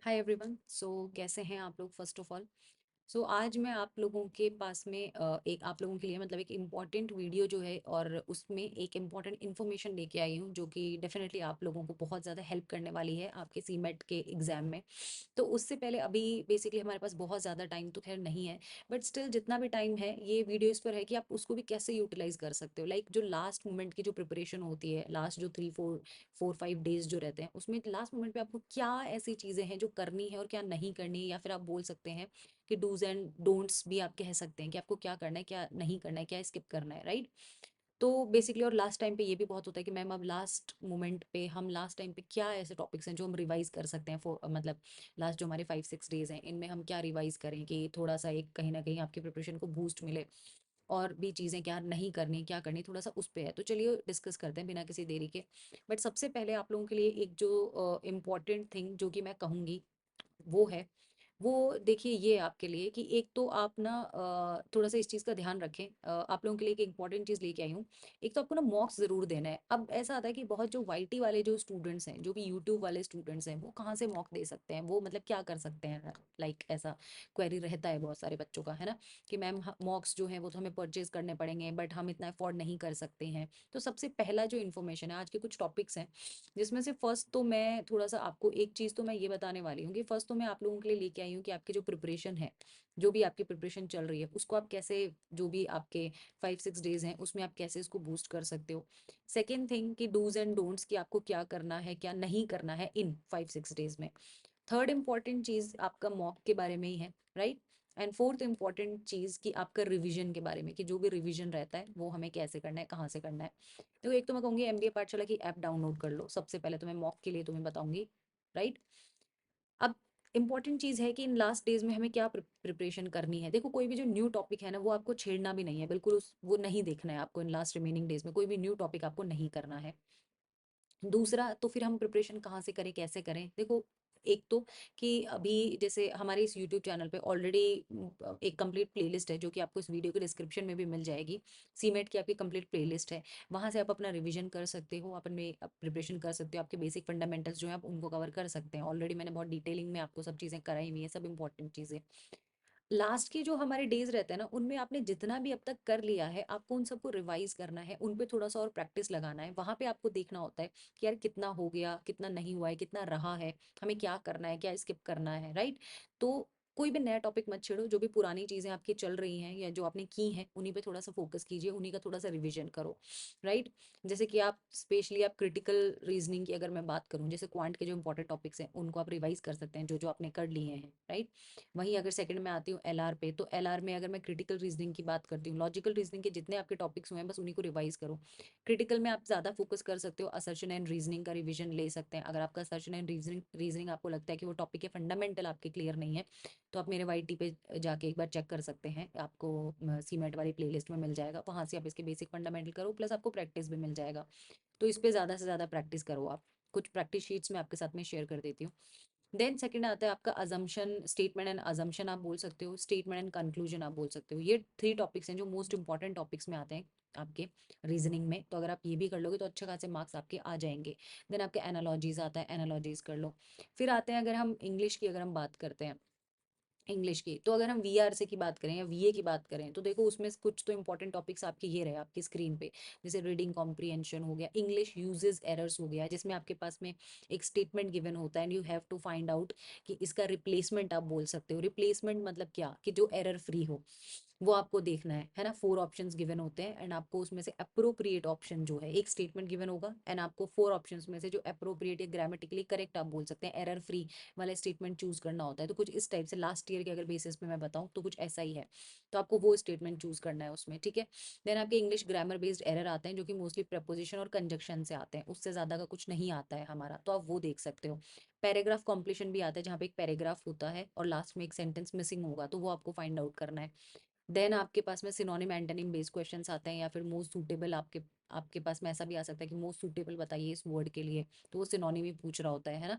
Hi everyone. कैसे हैं आप लोग? फर्स्ट ऑफ ऑल, आज मैं आप लोगों के पास में एक आप लोगों के लिए मतलब एक इम्पॉर्टेंट वीडियो जो है और उसमें एक इम्पॉर्टेंट इन्फॉर्मेशन लेके आई हूँ जो कि डेफिनेटली आप लोगों को बहुत ज़्यादा हेल्प करने वाली है आपके सीमेट के एग्ज़ाम में। तो उससे पहले अभी बेसिकली हमारे पास बहुत ज़्यादा टाइम तो खैर नहीं है, बट स्टिल जितना भी टाइम है ये वीडियो इस पर है कि आप उसको भी कैसे यूटिलाइज कर सकते हो। लाइक जो लास्ट मोमेंट की जो प्रिपरेशन होती है, लास्ट जो 3 4 4 5 डेज जो रहते हैं, उसमें लास्ट मोमेंट पे आपको क्या ऐसी चीज़ें हैं जो करनी है और क्या नहीं करनी है, या फिर आप बोल सकते हैं कि डूज एंड डोंट्स भी आप कह सकते हैं कि आपको क्या करना है, क्या नहीं करना है, क्या स्किप करना है, राइट। तो बेसिकली और लास्ट टाइम पे ये भी बहुत होता है कि मैम अब लास्ट मोमेंट पे हम लास्ट टाइम पे क्या ऐसे टॉपिक्स हैं जो हम रिवाइज कर सकते हैं फॉर मतलब लास्ट जो हमारे 5 6 डेज हैं इनमें हम क्या रिवाइज करें कि थोड़ा सा एक कहीं ना कहीं आपकी प्रिपरेशन को बूस्ट मिले। और भी चीज़ें क्या नहीं करनी क्या करनी थोड़ा सा उस पे है, तो चलिए डिस्कस करते हैं बिना किसी देरी के। बट सबसे पहले आप लोगों के लिए एक जो इम्पोर्टेंट थिंग जो कि मैं कहूँगी वो है, वो देखिए ये आपके लिए कि एक तो आप ना थोड़ा सा इस चीज़ का ध्यान रखें। आप लोगों के लिए एक इंपॉर्टेंट चीज़ लेके आई हूँ। एक तो आपको ना मॉक्स ज़रूर देना है। अब ऐसा आता है कि बहुत जो वाईटी वाले जो स्टूडेंट्स हैं, जो भी यूट्यूब वाले स्टूडेंट्स हैं, वो कहाँ से मॉक दे सकते हैं, वो मतलब क्या कर सकते हैं। लाइक ऐसा क्वेरी रहता है बहुत सारे बच्चों का, है ना, कि मैम मॉक्स जो है वो तो हमें परचेज करने पड़ेंगे बट हम इतना अफोर्ड नहीं कर सकते हैं। तो सबसे पहला जो इन्फॉर्मेशन है, आज के कुछ टॉपिक्स हैं जिसमें से फर्स्ट तो मैं थोड़ा सा आपको एक चीज़ तो मैं ये बताने वाली हूँ कि फर्स्ट तो मैं आप लोगों के लिए लेके आई हूँ कि आपकी जो प्रिपरेशन है, जो भी आपकी प्रिपरेशन चल रही है उसको आप कैसे, जो भी आपके 5 6 डेज हैं उसमें आप कैसे इसको बूस्ट कर सकते हो। सेकेंड थिंग कि डूज एंड डोंट्स कि आपको क्या करना है क्या नहीं करना है इन 5 6 डेज में। थर्ड इम्पॉर्टेंट चीज़ आपका मॉक के बारे में ही है, राइट। एंड फोर्थ इम्पॉर्टेंट चीज़ कि आपका रिवीजन के बारे में, कि जो भी रिवीजन रहता है वो हमें कैसे करना है, कहाँ से करना है। तो एक तो मैं कहूँगी एमबीए पाठशाला की ऐप डाउनलोड कर लो, सबसे पहले तो मैं मॉक के लिए तुम्हें बताऊंगी, राइट। अब इंपॉर्टेंट चीज़ है कि इन लास्ट डेज में हमें क्या प्रिपरेशन करनी है। देखो कोई भी जो न्यू टॉपिक है ना वो आपको छेड़ना भी नहीं है, बिल्कुल उस वो नहीं देखना है आपको। इन लास्ट रिमेनिंग डेज में कोई भी न्यू टॉपिक आपको नहीं करना है। दूसरा तो फिर हम प्रिपरेशन कहाँ से करें, कैसे करें। देखो एक तो कि अभी जैसे हमारे इस यूट्यूब चैनल पे ऑलरेडी एक कंप्लीट प्लेलिस्ट है जो कि आपको इस वीडियो के डिस्क्रिप्शन में भी मिल जाएगी। सीमेट की आपकी कंप्लीट प्लेलिस्ट है, वहाँ से आप अपना रिवीजन कर सकते हो, अपने प्रिपरेशन कर सकते हो, आपके बेसिक फंडामेंटल्स जो है आप उनको कवर कर सकते हैं। ऑलरेडी मैंने बहुत डिटेलिंग में आपको सब चीज़ें कराई हुई है, सब इंपॉर्टेंट चीज़ें। लास्ट के जो हमारे डेज रहते हैं ना उनमें आपने जितना भी अब तक कर लिया है आपको उन सबको रिवाइज करना है, उन पे थोड़ा सा और प्रैक्टिस लगाना है। वहां पे आपको देखना होता है कि यार कितना हो गया, कितना नहीं हुआ है, कितना रहा है, हमें क्या करना है, क्या स्किप करना है, राइट। तो कोई भी नया टॉपिक मत छेड़ो, जो भी पुरानी चीजें आपकी चल रही हैं या जो आपने की हैं उन्हीं पे थोड़ा सा फोकस कीजिए, उन्हीं का थोड़ा सा रिविजन करो, राइट। जैसे कि आप स्पेशली आप क्रिटिकल रीजनिंग की अगर मैं बात करूं, जैसे क्वांट के जो इंपॉर्टेंट टॉपिक्स हैं उनको आप रिवाइज कर सकते हैं जो जो आपने कर लिए हैं, राइट। वहीं अगर सेकंड में आती हूँ एलआर पे, तो एलआर में अगर मैं क्रिटिकल रीजनिंग की बात करती हूँ, लॉजिकल रीजनिंग के जितने आपके टॉपिक्स हुए हैं बस उन्हीं को रिवाइज करो। क्रिटिकल में आप ज़्यादा फोकस कर सकते हो, असर्शन एंड रीजनिंग का रिवीजन ले सकते हैं। अगर आपका असर्शन एंड रीजनिंग रीजनिंग आपको लगता है कि वो टॉपिक के फंडामेंटल आपके क्लियर नहीं है, तो आप मेरे वाईटी पे जाके एक बार चेक कर सकते हैं, आपको सीमेट वाली प्लेलिस्ट में मिल जाएगा, वहाँ से आप इसके बेसिक फंडामेंटल करो, प्लस आपको प्रैक्टिस भी मिल जाएगा। तो इस पे ज़्यादा से ज़्यादा प्रैक्टिस करो आप। कुछ प्रैक्टिस शीट्स मैं आपके साथ में शेयर कर देती हूँ। देन सेकंड आता है आपका अजम्पशन, स्टेटमेंट एंड अजम्पशन आप बोल सकते हो, स्टेटमेंट एंड कंक्लूजन आप बोल सकते हो। ये थ्री टॉपिक्स हैं जो मोस्ट इंपॉर्टेंट टॉपिक्स में आते हैं आपके रीजनिंग में। तो अगर आप ये भी कर लोगे तो अच्छे खासे मार्क्स आपके आ जाएंगे। देन आपके एनालॉजीज आता है, एनालॉजीज कर लो। फिर आते हैं अगर हम इंग्लिश की अगर हम बात करते हैं, इंग्लिश की, तो अगर हम वीआर से की बात करें या वीए की बात करें तो देखो उसमें से कुछ तो इंपॉर्टेंट टॉपिक्स आपके ये रहे आपकी स्क्रीन पे। जैसे रीडिंग कॉम्प्रिहेंशन हो गया, इंग्लिश यूजेस एरर्स हो गया, जिसमें आपके पास में एक स्टेटमेंट गिवन होता है and you have to find out कि इसका रिप्लेसमेंट आप बोल सकते हो। रिप्लेसमेंट मतलब क्या, कि जो एरर फ्री हो वो आपको देखना है ना। 4 ऑप्शंस गिवन होते हैं एंड आपको उसमें से अप्रोप्रिएट ऑप्शन जो है, एक स्टेटमेंट गिवन होगा एंड आपको 4 ऑप्शंस में से जो अप्रोप्रिएट या ग्रामेटिकली करेक्ट आप बोल सकते हैं, एरर फ्री वाला स्टेटमेंट चूज करना होता है। तो कुछ इस टाइप से लास्ट ईयर के अगर बेसिस पे मैं बताऊं तो कुछ ऐसा ही है। तो आपको वो स्टेटमेंट चूज करना है उसमें, ठीक है। देन आपके इंग्लिश ग्रामर बेस्ड एरर आते हैं जो कि मोस्टली प्रपोजिशन और कंजक्शन से आते हैं, उससे ज्यादा का कुछ नहीं आता है हमारा, तो आप वो देख सकते हो। पैराग्राफ कॉम्प्लीशन भी आता है जहाँ पे एक पैराग्राफ होता है और लास्ट में एक सेंटेंस मिसिंग होगा, तो वो आपको फाइंड आउट करना है। देन आपके पास में सिनोनिम एंटोनिम बेस्ड क्वेश्चंस आते हैं या फिर मोस्ट सूटेबल आपके आपके पास में ऐसा भी आ सकता है कि मोस्ट सुटेबल बताइए इस वर्ड के लिए, तो वो सिनोनिम ही पूछ रहा होता है ना।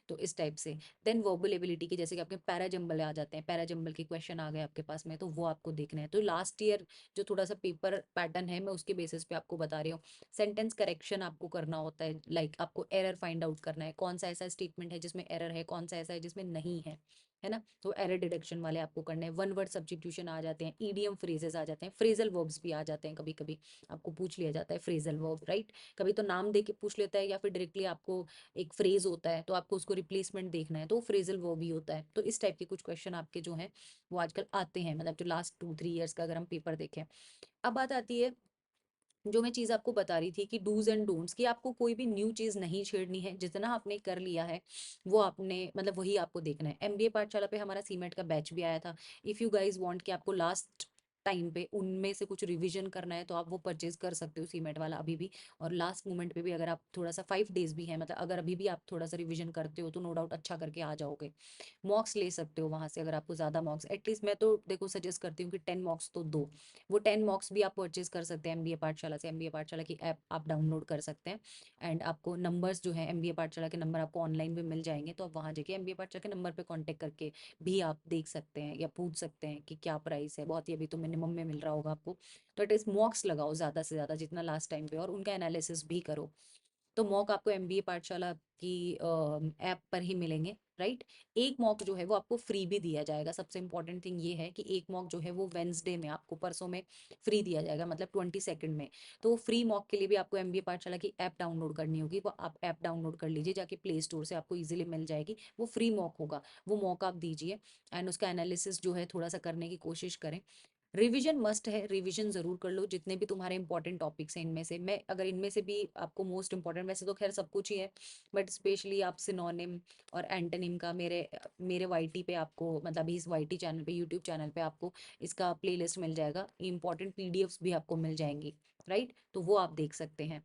तो इस टाइप से। देन वर्बल एबिलिटी के जैसे कि आपके पैराजम्बल आ जाते हैं, पैराजम्बल के क्वेश्चन आ गए आपके पास में, तो वो आपको देखना है। तो लास्ट ईयर जो थोड़ा सा पेपर पैटर्न है, मैं उसके बेसिस पे आपको बता रही हूँ। सेंटेंस करेक्शन आपको करना होता है, लाइक आपको एरर फाइंड आउट करना है, कौन सा ऐसा स्टेटमेंट है जिसमें एरर है, कौन सा ऐसा है जिसमें नहीं है ना। तो एरर डिडक्शन वाले आपको करने हैं। वन वर्ड सब्स्टिट्यूशन आ जाते हैं, ईडीएम फ्रेजेस आ जाते हैं, फ्रेजल वर्ब्स भी आ जाते हैं, कभी कभी आपको पूछ लिया जाता है फ्रेजल वर्ब, राइट। कभी तो नाम दे के पूछ लेता है, या फिर डायरेक्टली आपको एक फ्रेज होता है तो आपको उसको रिप्लेसमेंट देखना है, तो फ्रेजल वर्ब ही होता है। तो इस टाइप के कुछ क्वेश्चन आपके जो हैं वो आजकल आते हैं, मतलब जो लास्ट 2-3 ईयर्स का अगर हम पेपर देखें। अब बात आती है, जो मैं चीज़ आपको बता रही थी कि डूज एंड डोंट्स, कि आपको कोई भी न्यू चीज़ नहीं छेड़नी है, जितना आपने कर लिया है वो आपने मतलब वही आपको देखना है। एमबीए पाठशाला पे हमारा सीमेट का बैच भी आया था। इफ़ यू गाइज वांट कि आपको लास्ट टाइम पे उनमें से कुछ रिवीजन करना है, तो आप वो परचेज कर सकते हो सीमेट वाला अभी भी। और लास्ट मोमेंट पे भी अगर आप थोड़ा सा 5 डेज भी है, मतलब अगर अभी भी आप थोड़ा सा रिवीजन करते हो तो नो डाउट अच्छा करके आ जाओगे। मॉक्स ले सकते हो वहां से अगर आपको ज़्यादा मॉक्स, एटलीस्ट मैं तो देखो सजेस्ट करती हूँ कि 10 मॉक्स तो दो। वो 10 मॉक्स भी आप परचेज कर सकते हैं एमबीए पाठशाला से। एमबीए पाठशाला की ऐप आप डाउनलोड कर सकते हैं, एंड आपको नंबर्स जो है एमबीए पाठशाला के नंबर आपको ऑनलाइन भी मिल जाएंगे, तो आप वहाँ जाके एमबीए पाठशाला के नंबर पे कांटेक्ट करके भी आप देख सकते हैं या पूछ सकते हैं कि क्या प्राइस है। बहुत ही अभी तो मिनिमम में मिल रहा होगा आपको। तो एटलीस्ट मॉक्स लगाओ ज़्यादा से ज़्यादा जितना लास्ट टाइम पे, और उनका एनालिसिस भी करो। तो मॉक आपको एमबीए पाठशाला की ऐप पर ही मिलेंगे, राइट। एक मॉक जो है वो आपको फ्री भी दिया जाएगा। सबसे इंपॉर्टेंट थिंग ये है कि एक मॉक जो है वो वेंसडे में आपको, परसों में फ्री दिया जाएगा, मतलब 22 में। तो वो फ्री मॉक के लिए भी आपको एमबीए पाठशाला की ऐप डाउनलोड करनी होगी। वो आप ऐप डाउनलोड कर लीजिए जाके प्ले स्टोर से, आपको इजीली मिल जाएगी। वो फ्री मॉक होगा, वो मॉक आप दीजिए, एंड उसका एनालिसिस जो है थोड़ा सा करने की कोशिश करें। रिवीजन मस्ट है, रिवीजन जरूर कर लो जितने भी तुम्हारे इंपॉर्टेंट टॉपिक्स हैं इनमें से। मैं अगर इनमें से भी आपको मोस्ट इंपॉर्टेंट, वैसे तो खैर सब कुछ ही है, बट स्पेशली आप सिनोनिम और एंटोनिम का मेरे मेरे वाईटी पे आपको, मतलब इस वाईटी चैनल पे, यूट्यूब चैनल पे आपको इसका प्लेलिस्ट मिल जाएगा। इंपॉर्टेंट पीडीएफ्स भी आपको मिल जाएंगी, राइट। तो वो आप देख सकते हैं।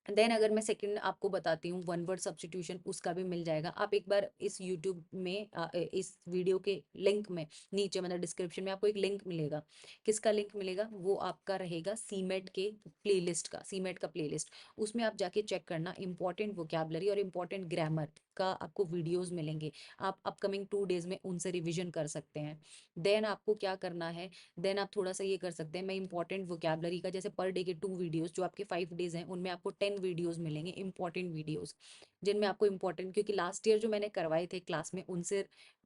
देन अगर मैं सेकंड आपको बताती हूँ, वन वर्ड सब्स्टिट्यूशन, उसका भी मिल जाएगा। आप एक बार इस यूट्यूब में इस वीडियो के लिंक में नीचे, मतलब डिस्क्रिप्शन में आपको एक लिंक मिलेगा। किसका लिंक मिलेगा? वो आपका रहेगा सीमेट के प्लेलिस्ट का, सीमेट का प्लेलिस्ट। उसमें आप जाके चेक करना, इंपॉर्टेंट वोकैबलरी और इंपॉर्टेंट ग्रामर का आपको वीडियोस मिलेंगे। आप अपकमिंग 2 डेज में उनसे रिविजन कर सकते हैं। देन आपको क्या करना है, देन आप थोड़ा सा ये कर सकते हैं, मैं इंपॉर्टेंट वोकैबलरी का, जैसे पर डे के 2 वीडियोस, जो आपके 5 डेज हैं उनमें आपको 10 वीडियोस मिलेंगे, इंपॉर्टेंट वीडियोस, जिनमें आपको इंपॉर्टेंट, क्योंकि लास्ट ईयर जो मैंने करवाए थे क्लास में, उनसे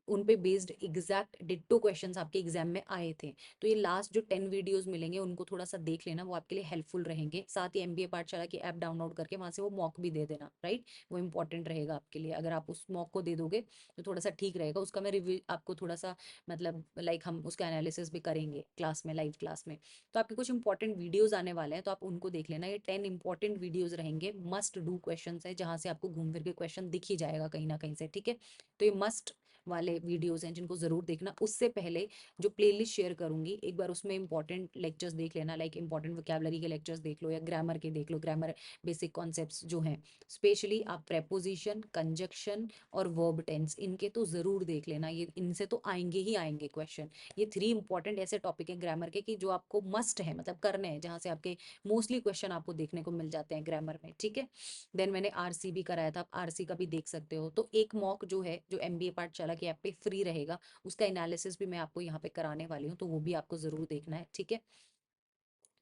उन पे बेस्ड एग्जैक्ट डिट्टो क्वेश्चंस आपके एग्जाम में आए थे। तो ये लास्ट जो 10 वीडियोस मिलेंगे उनको थोड़ा सा देख लेना, वो आपके लिए हेल्पफुल रहेंगे। साथ ही एमबीए पाठशाला की ऐप डाउनलोड करके वहां से वो मॉक भी दे देना, राइट। वो इंपॉर्टेंट रहेगा आपके लिए, अगर आप उस मॉक को दे दोगे तो थोड़ा सा ठीक रहेगा। उसका मैं रिव्यू आपको थोड़ा सा, मतलब लाइक हम उसका एनालिसिस भी करेंगे क्लास में, लाइव क्लास में। तो आपके कुछ इंपॉर्टेंट वीडियोस आने वाले हैं, तो आप उनको देख लेना। ये 10 इंपॉर्टेंट वीडियोस रहेंगे, मस्ट डू क्वेश्चन है, जहां से आपको घूम फिर के क्वेश्चन दिख ही जाएगा कहीं ना कहीं से, ठीक है। तो ये मस्ट वाले वीडियोस हैं जिनको जरूर देखना। उससे पहले जो प्लेलिस्ट शेयर करूंगी, एक बार उसमें इंपॉर्टेंट लेक्चर्स देख लेना, लाइक इंपॉर्टेंट वोकैबलरी के लेक्चर्स देख लो, या ग्रामर के देख लो, ग्रामर बेसिक कॉन्सेप्ट्स जो हैं। स्पेशली आप प्रेपोजिशन, कंजक्शन और वर्ब टेंस, इनके तो जरूर देख लेना, ये इनसे तो आएंगे ही आएंगे क्वेश्चन। ये 3 इंपॉर्टेंट ऐसे टॉपिक है ग्रामर के कि जो आपको मस्ट है, मतलब करने हैं, जहाँ से आपके मोस्टली क्वेश्चन आपको देखने को मिल जाते हैं ग्रामर में, ठीक है। देन मैंने आरसी भी कराया था, आप आरसी का भी देख सकते हो। तो एक मॉक जो है, जो एमबीए पाठशाला की ऐप पे फ्री रहेगा, उसका एनालिसिस भी मैं आपको यहाँ पे कराने वाली हूँ, तो वो भी आपको जरूर देखना है, ठीक है।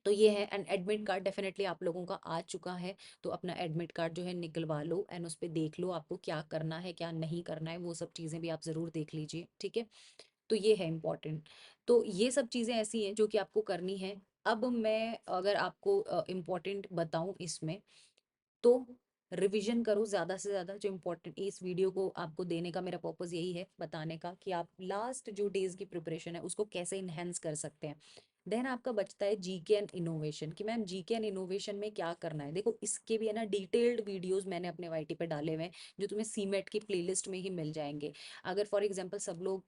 तो ये है। एंड एडमिट कार्ड डेफिनेटली आप लोगों का आ चुका है, तो अपना एडमिट कार्ड जो है निकलवा लो, एंड उस पर देख लो आपको क्या करना है क्या नहीं करना है, वो सब चीज़ें भी आप ज़रूर देख लीजिए, ठीक है। तो ये है इम्पोर्टेंट। तो ये सब चीज़ें ऐसी हैं जो कि आपको करनी है। अब मैं अगर आपको इम्पोर्टेंट बताऊं इसमें, तो रिवीजन करो ज़्यादा से ज़्यादा। जो इम्पोर्टेंट, इस वीडियो को आपको देने का मेरा पर्पज़ यही है, बताने का कि आप लास्ट जो डेज की प्रिपरेशन है उसको कैसे इन्हेंस कर सकते हैं। देन आपका बचता है जीके एंड इनोवेशन, कि मैम जीके एंड इनोवेशन में क्या करना है। देखो इसके भी है ना डिटेल्ड वीडियोस मैंने अपने वाईटी पे डाले हुए हैं, जो तुम्हें सीमेट की प्लेलिस्ट में ही मिल जाएंगे। अगर फॉर एग्जांपल सब लोग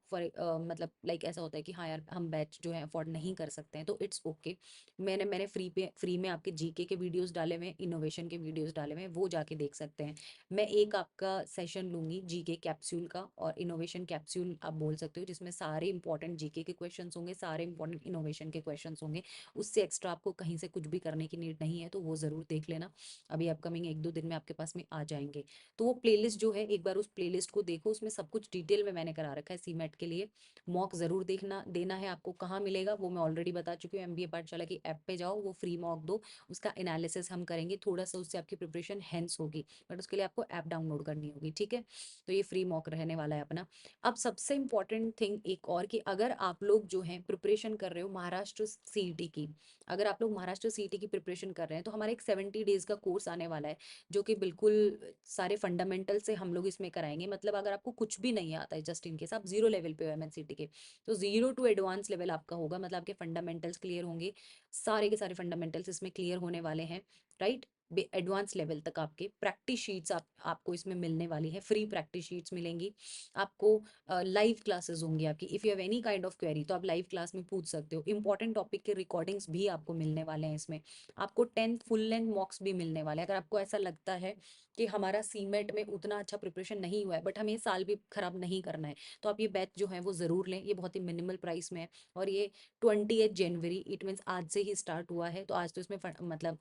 मतलब लाइक ऐसा होता है कि हाँ यार हम बैच जो है अफोर्ड नहीं कर सकते हैं, तो इट्स ओके। मैंने फ्री में आपके जीके के वीडियोस डाले हुए हैं, इनोवेशन के वीडियोस डाले हुए हैं, वो जाके देख सकते हैं। मैं एक आपका सेशन लूंगी जीके कैप्सूल का और इनोवेशन कैप्सूल आप बोल सकते हो, जिसमें सारे इंपॉर्टेंट जीके के क्वेश्चंस होंगे, सारे इंपॉर्टेंट इनोवेशन के क्वेश्चंस होंगे, उससे एक्स्ट्रा आपको कहीं से कुछ भी करने की नीड नहीं है, तो वो ज़रूर देख लेना। अभी अपकमिंग 1-2 दिन में आपके पास में आ जाएँगे। तो वो प्लेलिस्ट जो है, एक बार उस प्लेलिस्ट को देखो, उसमें सब कुछ डिटेल में मैंने करा रखा है सीमेट के लिए। मॉक ज़रूर देखना देना है आपको। कहाँ मिलेगा वो मैं ऑलरेडी बता चुकी हूँ, एमबीए पाठशाला की ऐप पे जाओ, वो फ्री मॉक दो, उसका एनालिसिस हम करेंगे, थोड़ा-सा उससे आपकी प्रिपरेशन हेंस होगी, बट उसके लिए आपको ऐप डाउनलोड करनी होगी, ठीक है? तो ये फ्री मॉक रहने वाला है अपना। अब सबसे इम्पोर्टेंट थिंग एक और, कि अगर आप लोग जो हैं प्रिपरेशन कर रहे हो महाराष्ट्र सीईटी की, अगर आप लोग महाराष्ट्र सीईटी की प्रिपरेशन कर रहे हैं, तो हमारा एक 70 डेज का कोर्स आने वाला है, जो कि बिल्कुल सारे फंडामेंटल से हम लोग इसमें कराएंगे। मतलब अगर आपको कुछ भी नहीं आता है, जस्ट इन केस आप जीरो लेवल पे हो एमएनसीटी के, तो जीरो टू एडवांस लेवल आपका होगा। मतलब आपके फंडामेंटल्स क्लियर होंगे, सारे के सारे फंडामेंटल्स इसमें क्लियर होने वाले हैं, राइट? एडवांस लेवल तक आपके प्रैक्टिस शीट्स आपको इसमें मिलने वाली है, फ्री प्रैक्टिस शीट्स मिलेंगी आपको। लाइव क्लासेस होंगी आपकी। If you have any kind of query, तो आप लाइव क्लास में पूछ सकते हो। इंपॉर्टेंट टॉपिक के रिकॉर्डिंग्स भी आपको मिलने वाले हैं इसमें। आपको 10 फुल लेंथ मॉक्स भी मिलने वाले हैं। अगर आपको ऐसा लगता है कि हमारा सीमेट में उतना अच्छा प्रिपरेशन नहीं हुआ है, बट हमें ये साल भी खराब नहीं करना है, तो आप ये बैच जो है वो ज़रूर लें। ये बहुत ही मिनिमल प्राइस में है, और ये 28 जनवरी, इट मीन्स आज से ही स्टार्ट हुआ है। तो आज तो इसमें मतलब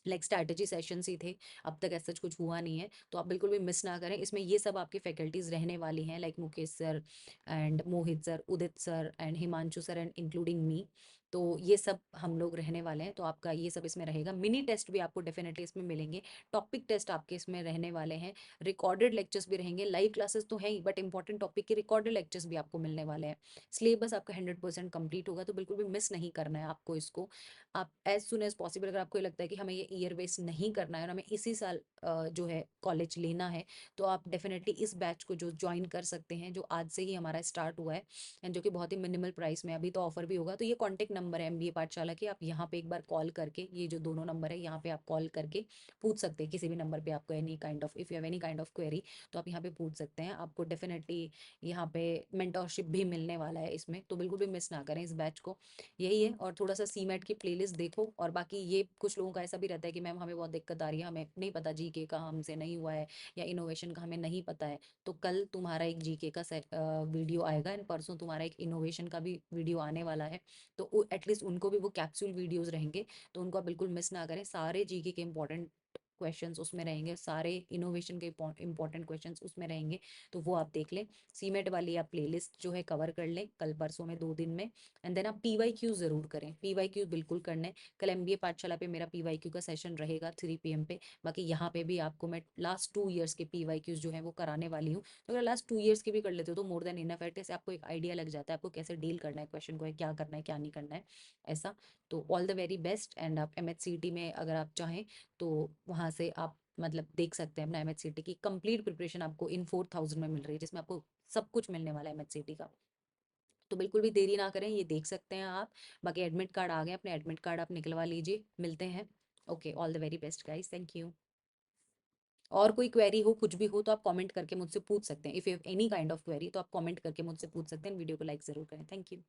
लाइक स्ट्रैटेजी सेशंस ही थे, अब तक ऐसा कुछ हुआ नहीं है, तो आप बिल्कुल भी मिस ना करें। इसमें ये सब आपकी फैकल्टीज रहने वाली हैं, like Mukesh sir and Mohit sir, Udit sir and Himanshu sir and including me. तो ये सब हम लोग रहने वाले हैं, तो आपका ये सब इसमें रहेगा। मिनी टेस्ट भी आपको डेफिनेटली इसमें मिलेंगे, टॉपिक टेस्ट आपके इसमें रहने वाले हैं, रिकॉर्डेड लेक्चर्स भी रहेंगे। लाइव क्लासेस तो है ही, बट इंपॉर्टेंट टॉपिक के रिकॉर्डेड लेक्चर्स भी आपको मिलने वाले हैं। सिलेबस आपका 100% कंप्लीट होगा, तो बिल्कुल भी मिस नहीं करना है आपको इसको। आप एज सुन एज पॉसिबल, अगर आपको ये लगता है कि हमें ये ईयर वेस्ट नहीं करना है और हमें इसी साल जो है कॉलेज लेना है, तो आप डेफिनेटली इस बैच को जो ज्वाइन कर सकते हैं, जो आज से ही हमारा स्टार्ट हुआ है, एंड जो कि बहुत ही मिनिमल प्राइस में। अभी तो ऑफर भी होगा। तो ये कॉन्टेक्ट नंबर है एमबीए पाठशाला के, आप यहाँ पे एक बार कॉल करके, ये जो दोनों नंबर है यहाँ पे आप कॉल करके पूछ सकते हैं। किसी भी नंबर पे आपको any kind of, if you have any kind of query, तो आप यहाँ पे पूछ सकते हैं। आपको डेफिनेटली यहाँ पे मेंटोरशिप भी मिलने वाला है इसमें, तो बिल्कुल भी मिस ना करें इस बैच को। यही है। और थोड़ा सा सीमेट की प्लेलिस्ट देखो। और बाकी ये कुछ लोगों का ऐसा भी रहता है कि मैम हमें बहुत दिक्कत आ रही है, हमें नहीं पता जीके का हमसे नहीं हुआ है, या इनोवेशन का हमें नहीं पता है। तो कल तुम्हारा एक जीके का वीडियो आएगा, एंड परसों तुम्हारा एक इनोवेशन का भी वीडियो आने वाला है। तो एटलीस्ट उनको भी वो कैप्सूल वीडियोज रहेंगे, तो उनको आप बिल्कुल मिस ना करें। सारे जीके के इंपॉर्टेंट क्वेश्चंस उसमें रहेंगे, सारे इनोवेशन के इंपॉर्टेंट क्वेश्चंस उसमें रहेंगे, तो वो आप देख लें। सीमेट वाली आप प्लेलिस्ट जो है कवर कर लें कल परसों में, 2 दिन में। एंड देन आप पीवाईक्यू जरूर करें, पीवाईक्यू बिल्कुल करना है। कल एमबीए पाठशाला पे मेरा पीवाईक्यू का सेशन रहेगा 3 PM पे। बाकी यहाँ पे भी आपको मैं लास्ट 2 ईयर्स के पीवाईक्यूज जो है वो कराने वाली हूँ। तो अगर लास्ट 2 ईयर्स के भी कर लेते हो तो मोर देन इनफ है, जैसे आपको एक आइडिया लग जाता है आपको कैसे डील करना है क्वेश्चन को, क्या करना है क्या नहीं करना है, ऐसा। तो all the very best. And आप एमएचसीटी में अगर आप चाहें, तो वहाँ से आप मतलब देख सकते हैं अपना एमएचसीटी की कंप्लीट प्रिपरेशन आपको इन 4000 में मिल रही है, जिसमें आपको सब कुछ मिलने वाला है एमएचसीटी का। तो बिल्कुल भी देरी ना करें, ये देख सकते हैं आप। बाकी एडमिट कार्ड आ गए, अपने एडमिट कार्ड आप निकलवा लीजिए। मिलते हैं। Okay, all the very best guys, thank you. और कोई क्वेरी हो, कुछ भी हो, तो आप कमेंट करके मुझसे पूछ सकते हैं। If you have any kind of query, तो आप कमेंट करके मुझसे पूछ सकते हैं। वीडियो को लाइक जरूर करें। Thank you.